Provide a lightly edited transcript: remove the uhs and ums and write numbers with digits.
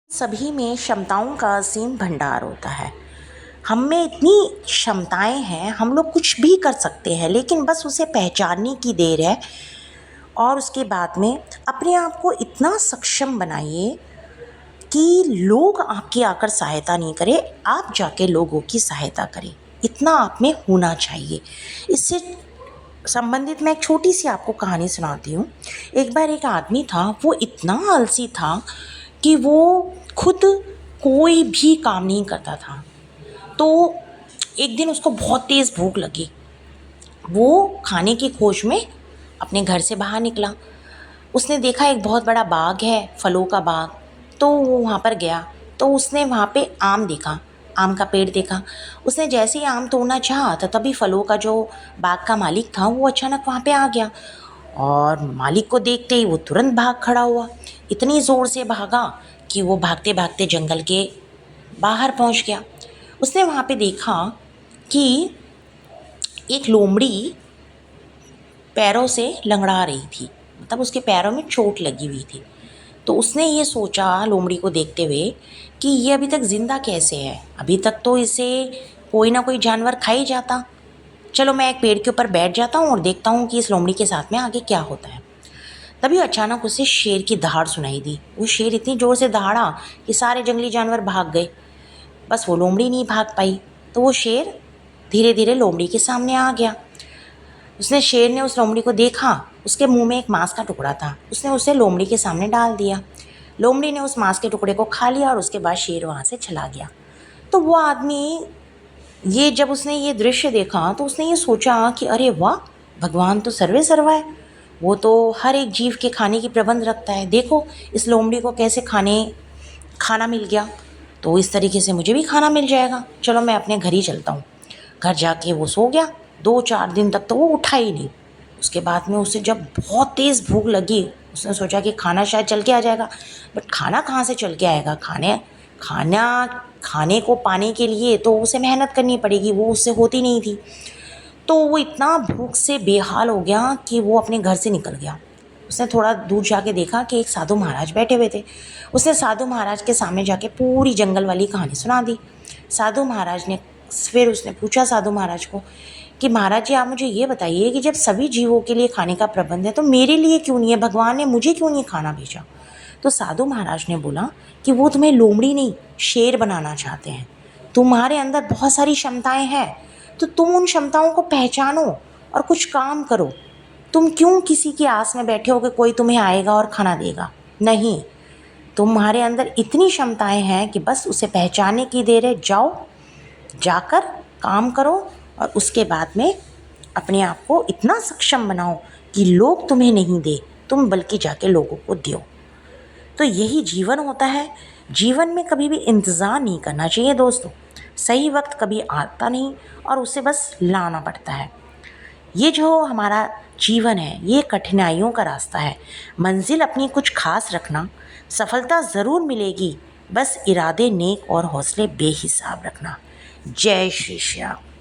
सभी में क्षमताओं का असीम भंडार होता है। हम में इतनी क्षमताएं हैं, हम लोग कुछ भी कर सकते हैं, लेकिन बस उसे पहचानने की देर है। और उसके बाद में अपने आप को इतना सक्षम बनाइए कि लोग आपकी आकर सहायता नहीं करें, आप जाके लोगों की सहायता करें। इतना आप में होना चाहिए। इससे संबंधित मैं एक छोटी सी आपको कहानी सुनाती हूँ। एक बार एक आदमी था, वो इतना आलसी था कि वो खुद कोई भी काम नहीं करता था। तो एक दिन उसको बहुत तेज़ भूख लगी। वो खाने की खोज में अपने घर से बाहर निकला। उसने देखा एक बहुत बड़ा बाग है, फलों का बाग। तो वो वहाँ पर गया, तो उसने वहाँ पे आम देखा, आम का पेड़ देखा। उसने जैसे ही आम तोड़ना चाहा तो तभी फलों का जो बाग का मालिक था वो अचानक वहाँ पे आ गया, और मालिक को देखते ही वो तुरंत भाग खड़ा हुआ। इतनी ज़ोर से भागा कि वो भागते भागते जंगल के बाहर पहुँच गया। उसने वहाँ पे देखा कि एक लोमड़ी पैरों से लंगड़ा रही थी, मतलब उसके पैरों में चोट लगी हुई थी। तो उसने ये सोचा लोमड़ी को देखते हुए कि ये अभी तक ज़िंदा कैसे है, अभी तक तो इसे कोई ना कोई जानवर खा ही जाता। चलो मैं एक पेड़ के ऊपर बैठ जाता हूँ और देखता हूँ कि इस लोमड़ी के साथ में आगे क्या होता है। तभी अचानक उसे शेर की दहाड़ सुनाई दी। वो शेर इतनी ज़ोर से दहाड़ा कि सारे जंगली जानवर भाग गए, बस वो लोमड़ी नहीं भाग पाई। तो वो शेर धीरे धीरे लोमड़ी के सामने आ गया। शेर ने उस लोमड़ी को देखा, उसके मुंह में एक मांस का टुकड़ा था। उसने उसे लोमड़ी के सामने डाल दिया। लोमड़ी ने उस मांस के टुकड़े को खा लिया और उसके बाद शेर वहाँ से चला गया। तो वो आदमी, ये जब उसने ये दृश्य देखा तो उसने ये सोचा कि अरे वाह, भगवान तो सर्वे सर्वा है, वो तो हर एक जीव के खाने की प्रबंध रखता है। देखो इस लोमड़ी को कैसे खाना मिल गया, तो इस तरीके से मुझे भी खाना मिल जाएगा। चलो मैं अपने घर ही चलता हूँ। घर जाके वो सो गया। 2-4 दिन तक तो वो उठा ही नहीं। उसके बाद में उसे जब बहुत तेज़ भूख लगी, उसने सोचा कि खाना शायद चल के आ जाएगा। बट खाना कहाँ से चल के आएगा? खाने को पाने के लिए तो उसे मेहनत करनी पड़ेगी, वो उससे होती नहीं थी। तो वो इतना भूख से बेहाल हो गया कि वो अपने घर से निकल गया। उसने थोड़ा दूर जाके देखा कि एक साधु महाराज बैठे हुए थे। उसने साधु महाराज के सामने जाके पूरी जंगल वाली कहानी सुना दी। साधु महाराज ने फिर उसने पूछा साधु महाराज को कि महाराज जी, आप मुझे ये बताइए कि जब सभी जीवों के लिए खाने का प्रबंध है तो मेरे लिए क्यों नहीं है? भगवान ने मुझे क्यों नहीं खाना भेजा? तो साधु महाराज ने बोला कि वो तुम्हें लोमड़ी नहीं, शेर बनाना चाहते हैं। तुम्हारे अंदर बहुत सारी क्षमताएं हैं, तो तुम उन क्षमताओं को पहचानो और कुछ काम करो। तुम क्यों किसी की आस में बैठे हो कि कोई तुम्हें आएगा और खाना देगा? नहीं, तुम्हारे अंदर इतनी क्षमताएं हैं कि बस उसे पहचानने की देर है। जाओ, जाकर काम करो और उसके बाद में अपने आप को इतना सक्षम बनाओ कि लोग तुम्हें नहीं दे, तुम बल्कि जाके लोगों को दो। तो यही जीवन होता है। जीवन में कभी भी इंतज़ार नहीं करना चाहिए दोस्तों। सही वक्त कभी आता नहीं और उसे बस लाना पड़ता है। ये जो हमारा जीवन है, ये कठिनाइयों का रास्ता है। मंजिल अपनी कुछ खास रखना, सफलता ज़रूर मिलेगी, बस इरादे नेक और हौसले बेहिसाब रखना। जय श्री श्याम।